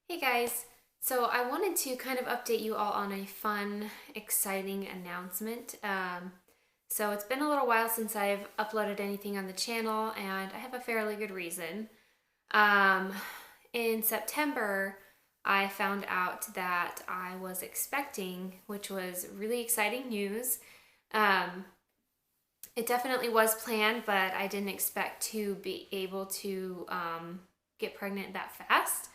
Hey guys, so I wanted to kind of update you all on a fun, exciting announcement. So it's been a little while since I've uploaded anything on the channel, and I have a fairly good reason. Um, in September, I found out that I was expecting, which was really exciting news. Um, it definitely was planned, but I didn't expect to be able to get pregnant that fast.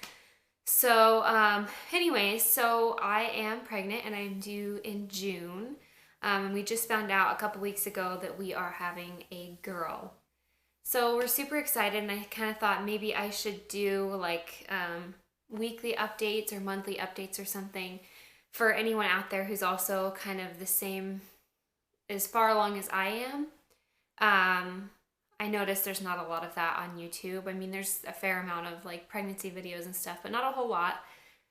So, anyways, so I am pregnant and I'm due in June. And we just found out a couple weeks ago that we are having a girl. So we're super excited, and I kind of thought maybe I should do like weekly updates or monthly updates or something for anyone out there who's also kind of the same, as far along as I am. I noticed there's not a lot of that on YouTube. I mean, there's a fair amount of like pregnancy videos and stuff, but not a whole lot.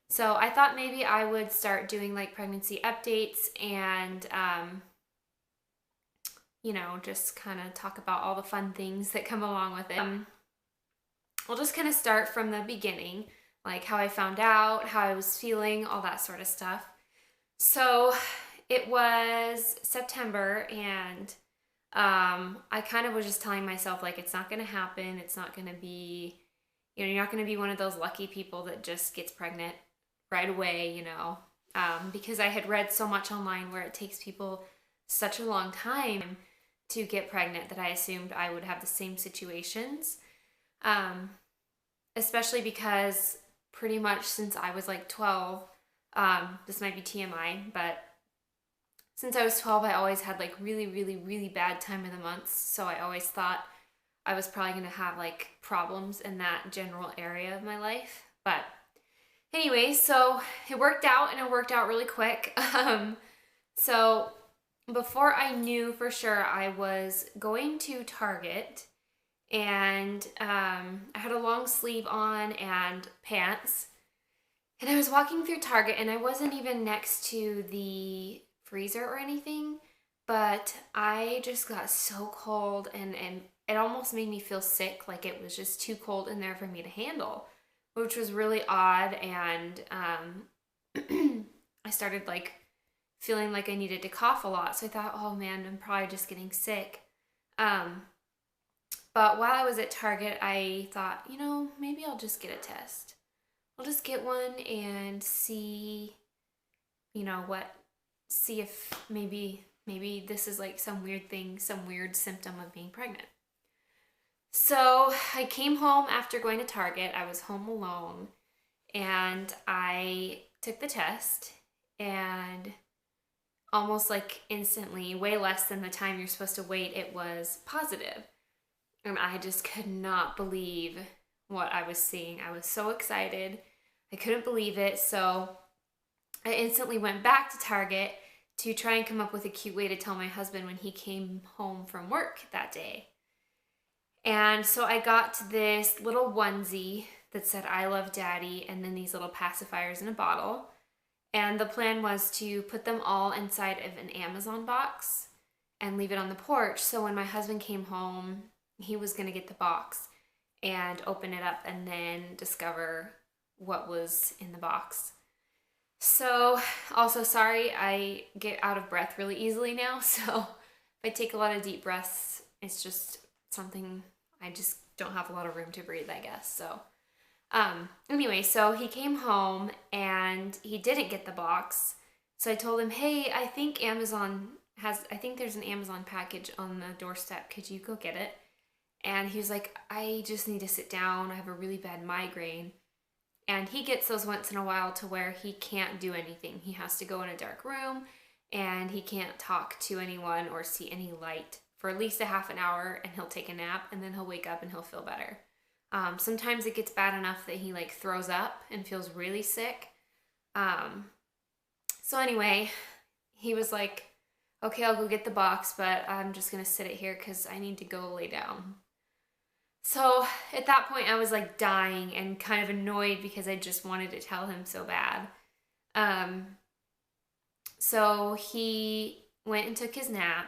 So I thought maybe I would start doing like pregnancy updates and, just kind of talk about all the fun things that come along with it. We'll just kind of start from the beginning, like how I found out, how I was feeling, all that sort of stuff. So it was September, and I kind of was just telling myself, like, it's not going to happen. It's not going to be, you're not going to be one of those lucky people that just gets pregnant right away, because I had read so much online where it takes people such a long time to get pregnant that I assumed I would have the same situations. Especially because pretty much since I was like 12, this might be TMI, but since I was 12, I always had like really, really, really bad time of the months. So I always thought I was probably going to have like problems in that general area of my life. But anyway, so it worked out, and it worked out really quick. So before I knew for sure, I was going to Target, and I had a long sleeve on and pants. And I was walking through Target, and I wasn't even next to the freezer or anything, but I just got so cold, and it almost made me feel sick, like it was just too cold in there for me to handle, which was really odd. And I started like feeling like I needed to cough a lot, so I thought, oh man, I'm probably just getting sick. But while I was at Target, I thought, maybe I'll just get a test. I'll just get one and see, see if maybe this is like some weird thing, some weird symptom of being pregnant. So I came home after going to Target. I was home alone, and I took the test, and almost like instantly, way less than the time you're supposed to wait, it was positive. And I just could not believe what I was seeing. I was so excited. I couldn't believe it. So I instantly went back to Target to try and come up with a cute way to tell my husband when he came home from work that day. And so I got this little onesie that said, "I love Daddy," and then these little pacifiers in a bottle. And the plan was to put them all inside of an Amazon box and leave it on the porch. So when my husband came home, he was going to get the box and open it up and then discover what was in the box. So, also sorry, I get out of breath really easily now. So if I take a lot of deep breaths, it's just something, I just don't have a lot of room to breathe, I guess. So anyway, so he came home and he didn't get the box. So I told him, hey, I think there's an Amazon package on the doorstep. Could you go get it? And he was like, I just need to sit down. I have a really bad migraine. And he gets those once in a while to where he can't do anything. He has to go in a dark room, and he can't talk to anyone or see any light for at least a half an hour, and he'll take a nap, and then he'll wake up and he'll feel better. Sometimes it gets bad enough that he like throws up and feels really sick. So anyway, he was like, okay, I'll go get the box, but I'm just going to sit it here because I need to go lay down. So at that point, I was like dying and kind of annoyed because I just wanted to tell him so bad. So he went and took his nap,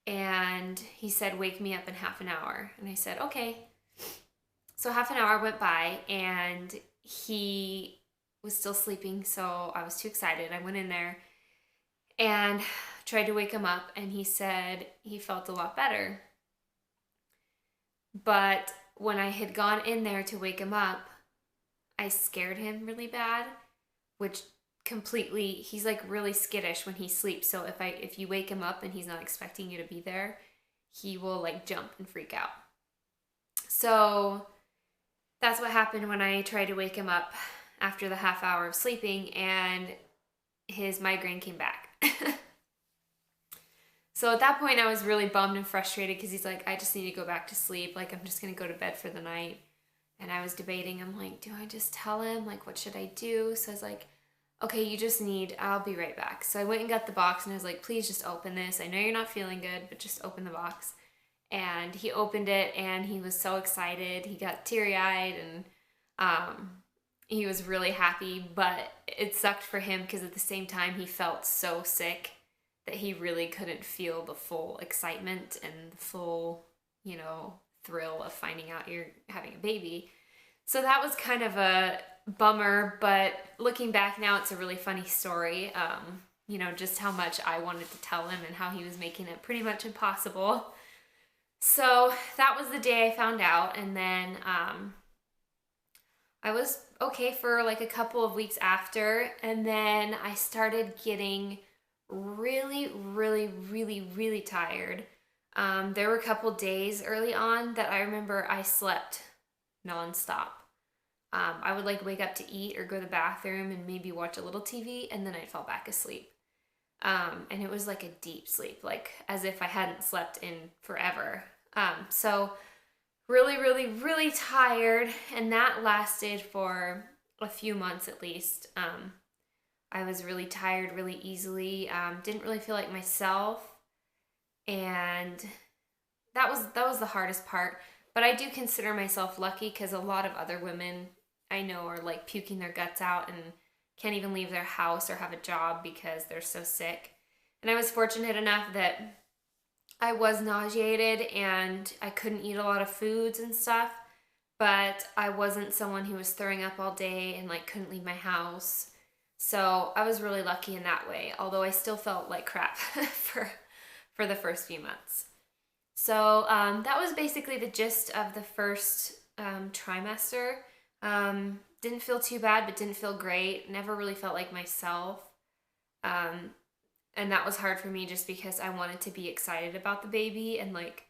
and he said, wake me up in half an hour. And I said, okay. So half an hour went by, and he was still sleeping, so I was too excited. I went in there and tried to wake him up, and he said he felt a lot better. But when I had gone in there to wake him up, I scared him really bad, which completely, he's like really skittish when he sleeps. So if you wake him up and he's not expecting you to be there, he will like jump and freak out. So that's what happened when I tried to wake him up after the half hour of sleeping, and his migraine came back. So at that point I was really bummed and frustrated because he's like, I just need to go back to sleep. Like, I'm just going to go to bed for the night. And I was debating, I'm like, do I just tell him? Like, what should I do? So I was like, okay, I'll be right back. So I went and got the box, and I was like, please just open this. I know you're not feeling good, but just open the box. And he opened it, and he was so excited. He got teary-eyed, and he was really happy, but it sucked for him because at the same time he felt so sick that he really couldn't feel the full excitement and the full, thrill of finding out you're having a baby. So that was kind of a bummer, but looking back now, it's a really funny story. Just how much I wanted to tell him and how he was making it pretty much impossible. So that was the day I found out, and then I was okay for like a couple of weeks after, and then I started getting really, really, really, really tired. There were a couple days early on that I remember I slept nonstop. I would like wake up to eat or go to the bathroom and maybe watch a little TV, and then I'd fall back asleep. And it was like a deep sleep, like as if I hadn't slept in forever. So really, really, really tired, and that lasted for a few months at least. I was really tired really easily, didn't really feel like myself, and that was the hardest part. But I do consider myself lucky because a lot of other women I know are like puking their guts out and can't even leave their house or have a job because they're so sick. And I was fortunate enough that I was nauseated and I couldn't eat a lot of foods and stuff, but I wasn't someone who was throwing up all day and like couldn't leave my house. So I was really lucky in that way, although I still felt like crap for the first few months. So that was basically the gist of the first trimester. Didn't feel too bad, but didn't feel great. Never really felt like myself. And that was hard for me just because I wanted to be excited about the baby and like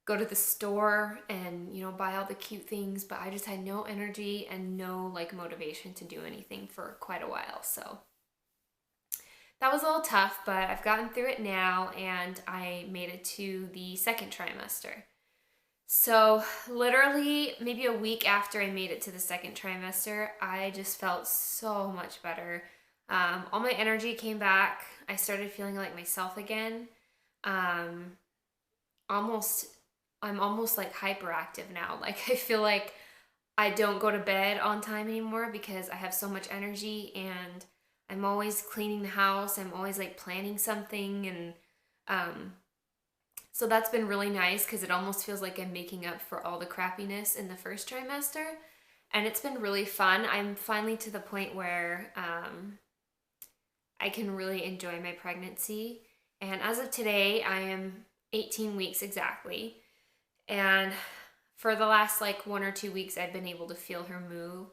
go to the store and, buy all the cute things, but I just had no energy and no like motivation to do anything for quite a while. So that was a little tough, but I've gotten through it now, and I made it to the second trimester. So literally maybe a week after I made it to the second trimester, I just felt so much better. All my energy came back. I started feeling like myself again. I'm almost like hyperactive now. Like I feel like I don't go to bed on time anymore because I have so much energy, and I'm always cleaning the house. I'm always like planning something, and so that's been really nice because it almost feels like I'm making up for all the crappiness in the first trimester, and it's been really fun. I'm finally to the point where I can really enjoy my pregnancy, and as of today, I am 18 weeks exactly, and for the last like 1 or 2 weeks, I've been able to feel her move.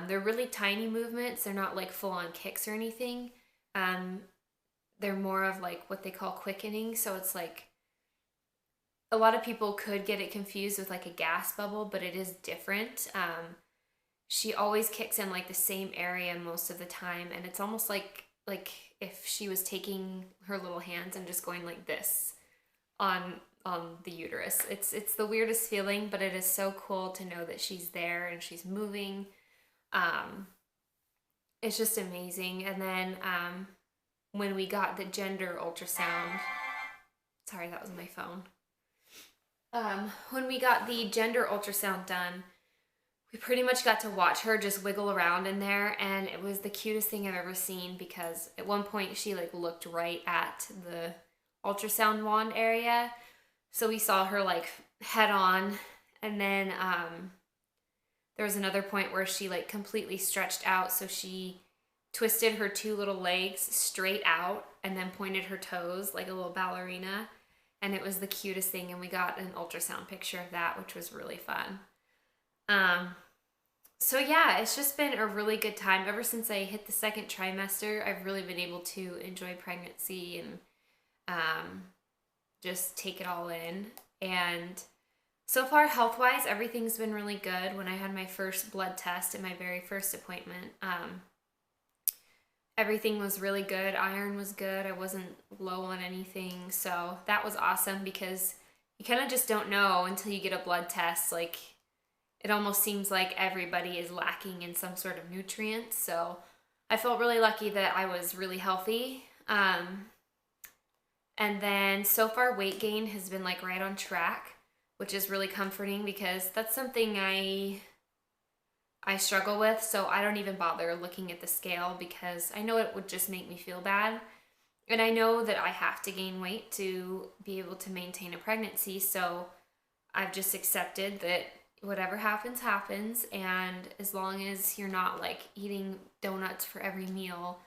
They're really tiny movements. They're not like full on kicks or anything. They're more of like what they call quickening. So it's like a lot of people could get it confused with like a gas bubble, but it is different. She always kicks in like the same area most of the time, and it's almost like if she was taking her little hands and just going like this on the uterus. It's the weirdest feeling, but it is so cool to know that she's there and she's moving. It's just amazing. And then when we got the gender ultrasound, sorry, that was my phone. When we got the gender ultrasound done, we pretty much got to watch her just wiggle around in there, and it was the cutest thing I've ever seen because at one point she like looked right at the ultrasound wand area. So we saw her like head on, and then there was another point where she like completely stretched out, so she twisted her two little legs straight out and then pointed her toes like a little ballerina, and it was the cutest thing, and we got an ultrasound picture of that, which was really fun. So yeah, it's just been a really good time. Ever since I hit the second trimester, I've really been able to enjoy pregnancy and just take it all in. And so far, health-wise, everything's been really good. When I had my first blood test at my very first appointment, everything was really good. Iron was good. I wasn't low on anything. So that was awesome, because you kind of just don't know until you get a blood test. Like, it almost seems like everybody is lacking in some sort of nutrients. So I felt really lucky that I was really healthy. And then so far, weight gain has been like right on track, which is really comforting, because that's something I struggle with. So I don't even bother looking at the scale, because I know it would just make me feel bad. And I know that I have to gain weight to be able to maintain a pregnancy. So I've just accepted that whatever happens, happens. And as long as you're not like eating donuts for every meal,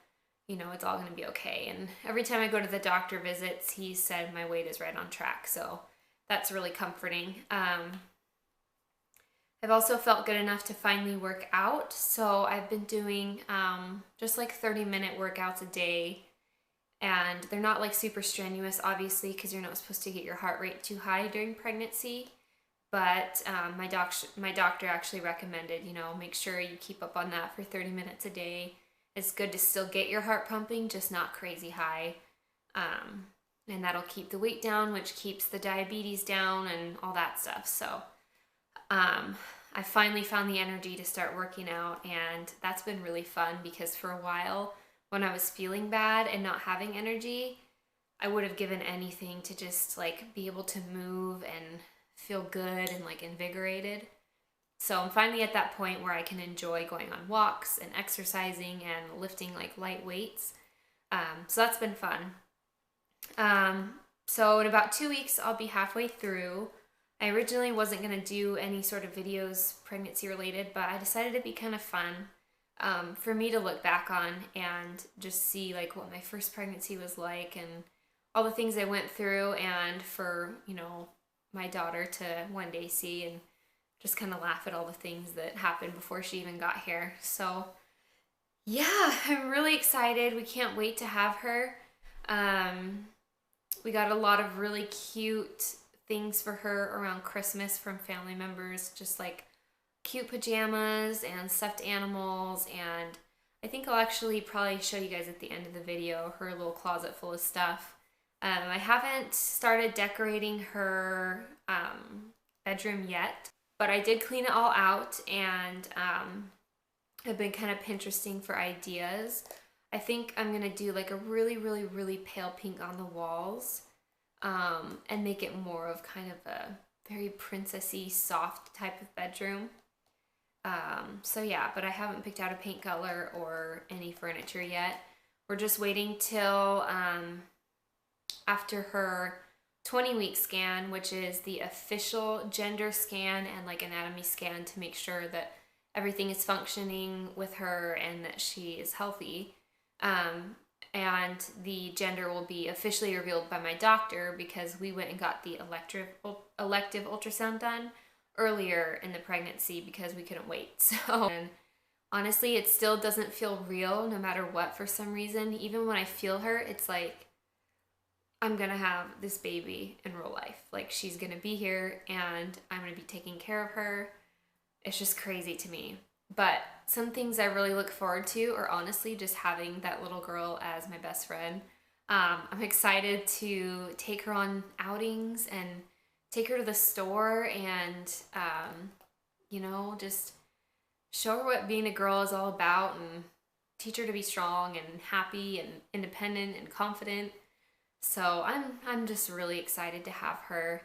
you know, it's all going to be okay. And every time I go to the doctor visits, he said my weight is right on track. So that's really comforting. I've also felt good enough to finally work out. So I've been doing just like 30-minute workouts a day. And they're not like super strenuous, obviously, because you're not supposed to get your heart rate too high during pregnancy. But my doctor actually recommended, you know, make sure you keep up on that for 30 minutes a day. It's good to still get your heart pumping, just not crazy high. And that'll keep the weight down, which keeps the diabetes down and all that stuff. So I finally found the energy to start working out, and that's been really fun, because for a while when I was feeling bad and not having energy, I would have given anything to just like be able to move and feel good and like invigorated. So I'm finally at that point where I can enjoy going on walks and exercising and lifting like light weights. So that's been fun. So in about 2 weeks, I'll be halfway through. I originally wasn't going to do any sort of videos pregnancy related, but I decided it'd be kind of fun for me to look back on and just see like what my first pregnancy was like and all the things I went through, and for, you know, my daughter to one day see and just kind of laugh at all the things that happened before she even got here. So yeah, I'm really excited. We can't wait to have her. We got a lot of really cute things for her around Christmas from family members, just like cute pajamas and stuffed animals. And I think I'll actually probably show you guys at the end of the video her little closet full of stuff. I haven't started decorating her bedroom yet, but I did clean it all out, and I've been kind of Pinteresting for ideas. I think I'm going to do like a really, really, really pale pink on the walls, and make it more of kind of a very princessy, soft type of bedroom. So yeah, but I haven't picked out a paint color or any furniture yet. We're just waiting till after her 20-week scan, which is the official gender scan and like anatomy scan, to make sure that everything is functioning with her and that she is healthy. And the gender will be officially revealed by my doctor, because we went and got the elective ultrasound done earlier in the pregnancy because we couldn't wait. So, and honestly, it still doesn't feel real no matter what for some reason. Even when I feel her, it's like I'm gonna have this baby in real life. Like, she's gonna be here and I'm gonna be taking care of her. It's just crazy to me. But some things I really look forward to are honestly just having that little girl as my best friend. I'm excited to take her on outings and take her to the store and, you know, just show her what being a girl is all about and teach her to be strong and happy and independent and confident. So I'm just really excited to have her.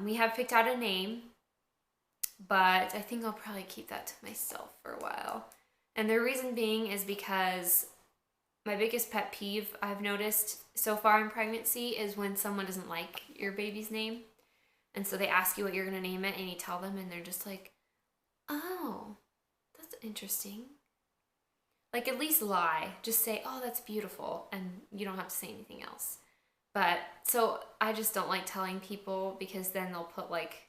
We have picked out a name, but I think I'll probably keep that to myself for a while. And the reason being is because my biggest pet peeve I've noticed so far in pregnancy is when someone doesn't like your baby's name. And so they ask you what you're going to name it, and you tell them, and they're just like, oh, interesting. Like, at least lie. Just say, oh, that's beautiful, and you don't have to say anything else. But, so I just don't like telling people because then they'll put, like,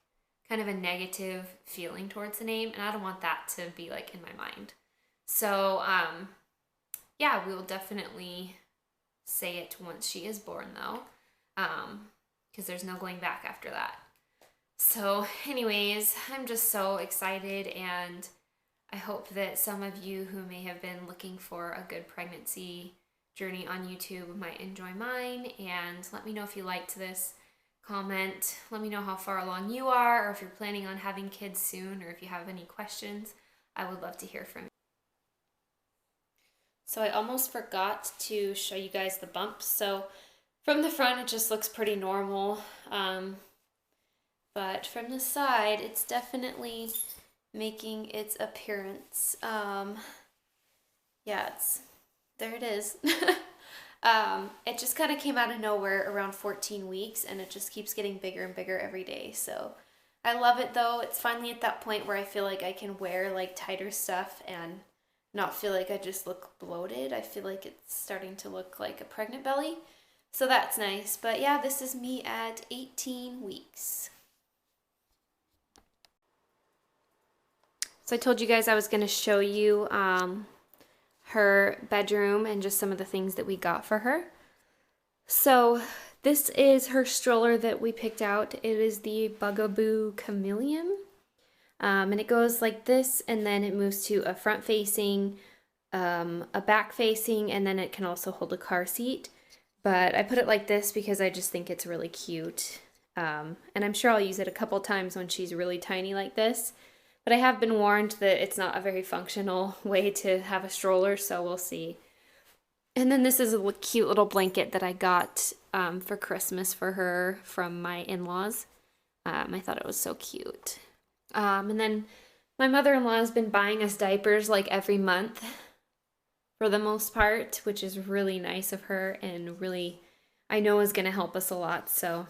kind of a negative feeling towards the name, and I don't want that to be, like, in my mind. So, yeah, we'll definitely say it once she is born, though, because there's no going back after that. So, anyways, I'm just so excited, and I hope that some of you who may have been looking for a good pregnancy journey on YouTube might enjoy mine, and let me know if you liked this. Comment, let me know how far along you are, or if you're planning on having kids soon, or if you have any questions. I would love to hear from you. So I almost forgot to show you guys the bumps. So from the front, it just looks pretty normal. But from the side, it's definitely making its appearance. Yeah, there it is. It just kind of came out of nowhere around 14 weeks, and it just keeps getting bigger and bigger every day. So I love it, though. It's finally at that point where I feel like I can wear like tighter stuff and not feel like I just look bloated. I feel like it's starting to look like a pregnant belly. So that's nice. But yeah, this is me at 18 weeks. So I told you guys I was going to show you her bedroom and just some of the things that we got for her. So this is her stroller that we picked out. It is the Bugaboo Chameleon. And it goes like this, and then it moves to a front facing, a back facing, and then it can also hold a car seat. But I put it like this because I just think it's really cute. And I'm sure I'll use it a couple times when she's really tiny like this. But I have been warned that it's not a very functional way to have a stroller, so we'll see. And then this is a cute little blanket that I got for Christmas for her from my in-laws. I thought it was so cute. And then my mother-in-law has been buying us diapers like every month for the most part, which is really nice of her and really, I know, is going to help us a lot. So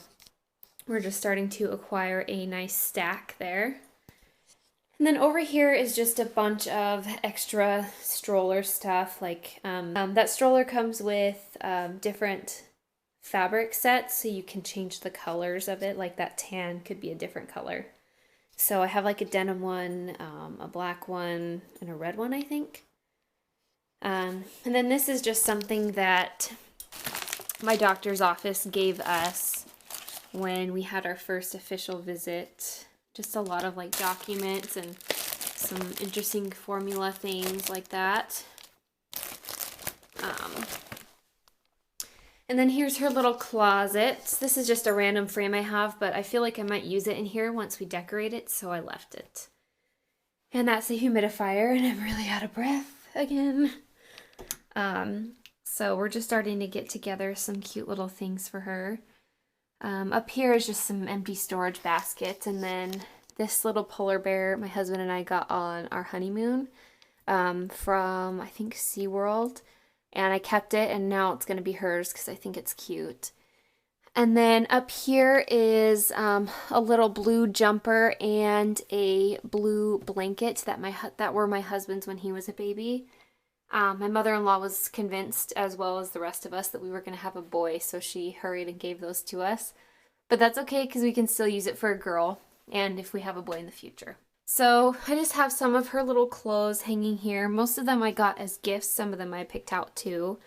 we're just starting to acquire a nice stack there. And then over here is just a bunch of extra stroller stuff. Like that stroller comes with different fabric sets, so you can change the colors of it. Like that tan could be a different color. So I have like a denim one, a black one, and a red one, I think. And then this is just something that my doctor's office gave us when we had our first official visit. Just a lot of like documents and some interesting formula things like that. And then here's her little closet. This is just a random frame I have, but I feel like I might use it in here once we decorate it, so I left it. And that's a humidifier, and I'm really out of breath again. So we're just starting to get together some cute little things for her. Up here is just some empty storage baskets, and then this little polar bear my husband and I got on our honeymoon from, I think, SeaWorld, and I kept it, and now it's going to be hers because I think it's cute. And then up here is a little blue jumper and a blue blanket that were my husband's when he was a baby. My mother-in-law was convinced, as well as the rest of us, that we were going to have a boy, so she hurried and gave those to us. But that's okay because we can still use it for a girl, and if we have a boy in the future. So I just have some of her little clothes hanging here. Most of them I got as gifts. Some of them I picked out too.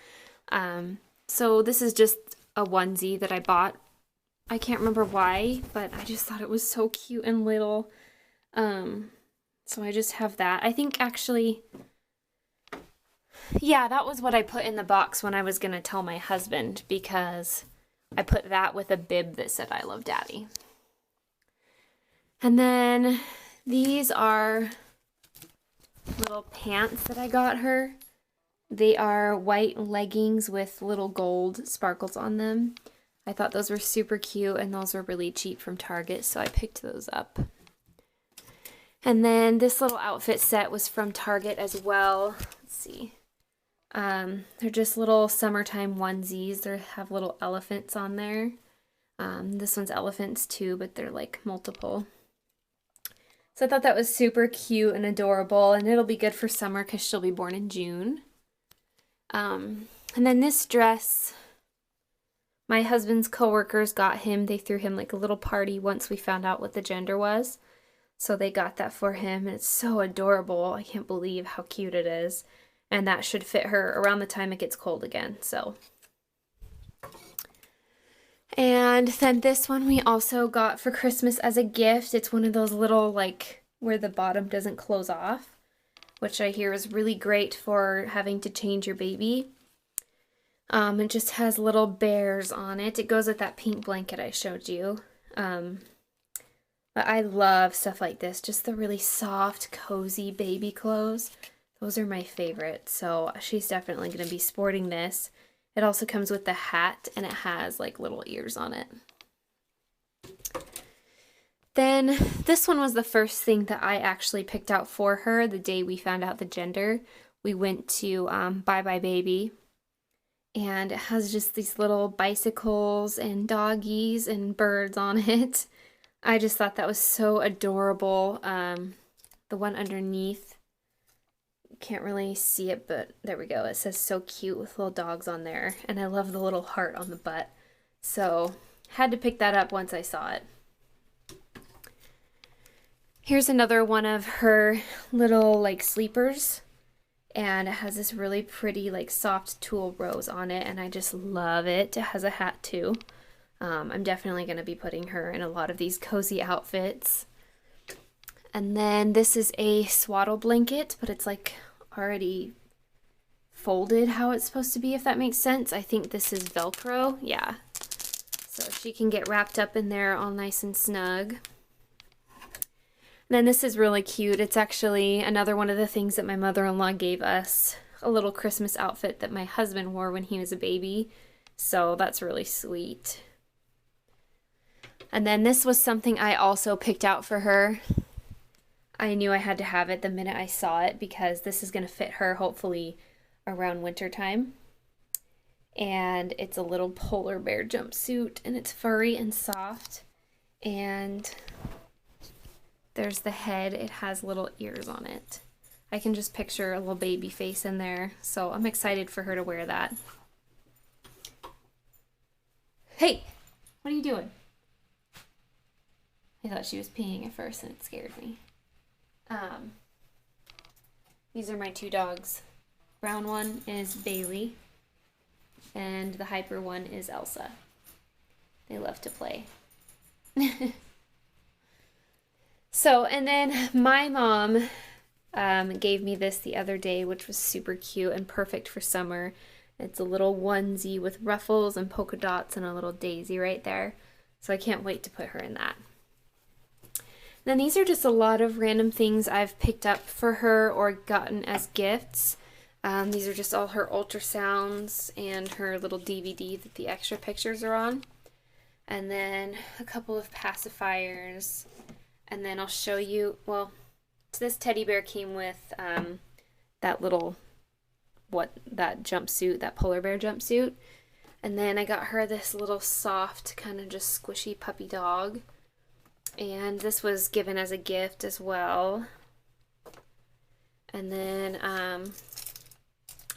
So this is just a onesie that I bought. I can't remember why, but I just thought it was so cute and little. So I just have that. I think actually, yeah, that was what I put in the box when I was going to tell my husband, because I put that with a bib that said I love Daddy. And then these are little pants that I got her. They are white leggings with little gold sparkles on them. I thought those were super cute, and those were really cheap from Target, so I picked those up. And then this little outfit set was from Target as well. Let's see. They're just little summertime onesies. They have little elephants on there. This one's elephants too, but they're like multiple. So I thought that was super cute and adorable, and it'll be good for summer because she'll be born in June. And then this dress, my husband's coworkers got him. They threw him like a little party once we found out what the gender was. So they got that for him, and it's so adorable. I can't believe how cute it is. And that should fit her around the time it gets cold again, so. And then this one we also got for Christmas as a gift. It's one of those little, like, where the bottom doesn't close off, which I hear is really great for having to change your baby. It just has little bears on it. It goes with that pink blanket I showed you. But I love stuff like this, just the really soft, cozy baby clothes. Those are my favorite, so she's definitely going to be sporting this. It also comes with the hat, and it has like little ears on it. Then this one was the first thing that I actually picked out for her the day we found out the gender. We went to Bye Bye Baby, and it has just these little bicycles and doggies and birds on it. I just thought that was so adorable. The one underneath, can't really see it, but there we go. It says so cute with little dogs on there, and I love the little heart on the butt. So had to pick that up once I saw it. Here's another one of her little like sleepers, and it has this really pretty like soft tulle rose on it, and I just love it. It has a hat too. I'm definitely going to be putting her in a lot of these cozy outfits. And then this is a swaddle blanket, but it's like already folded how it's supposed to be, if that makes sense. I think this is Velcro, yeah. So she can get wrapped up in there all nice and snug. And then this is really cute. It's actually another one of the things that my mother-in-law gave us, a little Christmas outfit that my husband wore when he was a baby. So that's really sweet. And then this was something I also picked out for her. I knew I had to have it the minute I saw it because this is going to fit her hopefully around winter time. And it's a little polar bear jumpsuit, and it's furry and soft. And there's the head. It has little ears on it. I can just picture a little baby face in there, so I'm excited for her to wear that. Hey, what are you doing? I thought she was peeing at first and it scared me. These are my two dogs. Brown one is Bailey, and the hyper one is Elsa. They love to play. So, and then my mom gave me this the other day, which was super cute and perfect for summer. It's a little onesie with ruffles and polka dots and a little daisy right there. So I can't wait to put her in that. Then these are just a lot of random things I've picked up for her or gotten as gifts. These are just all her ultrasounds and her little DVD that the extra pictures are on. And then a couple of pacifiers. And then I'll show you, well, this teddy bear came with that little, that jumpsuit, that polar bear jumpsuit. And then I got her this little soft, kind of just squishy puppy dog. And this was given as a gift as well. And then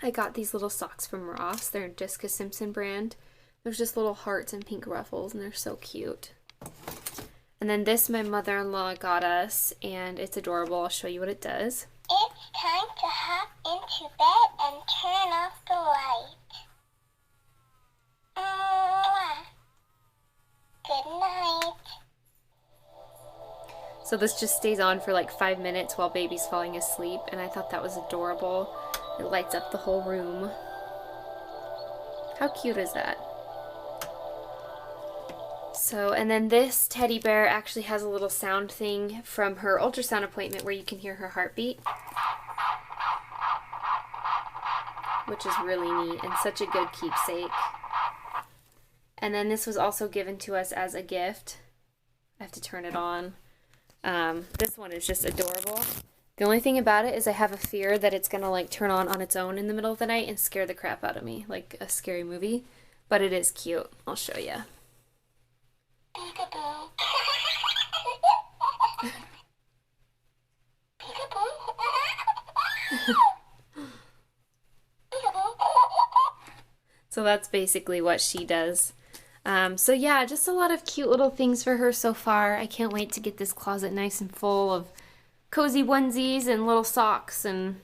I got these little socks from Ross. They're Jessica Simpson brand. There's just little hearts and pink ruffles, and they're so cute. And then this my mother-in-law got us, and it's adorable. I'll show you what it does. It's time to hop into bed and turn off the light. Good night. So this just stays on for like 5 minutes while baby's falling asleep, and I thought that was adorable. It lights up the whole room. How cute is that? So, and then this teddy bear actually has a little sound thing from her ultrasound appointment where you can hear her heartbeat, which is really neat and such a good keepsake. And then this was also given to us as a gift. I have to turn it on. This one is just adorable. The only thing about it is I have a fear that it's gonna like turn on its own in the middle of the night and scare the crap out of me, like a scary movie. But it is cute. I'll show you. So that's basically what she does. So yeah, just a lot of cute little things for her so far. I can't wait to get this closet nice and full of cozy onesies and little socks and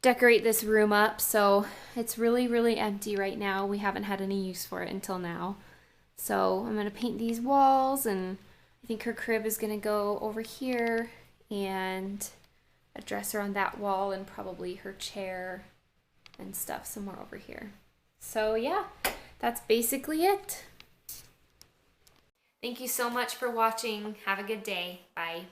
decorate this room up. So it's really, really empty right now. We haven't had any use for it until now. So I'm gonna paint these walls, and I think her crib is gonna go over here, and a dresser on that wall, and probably her chair and stuff somewhere over here. So yeah, that's basically it. Thank you so much for watching. Have a good day. Bye.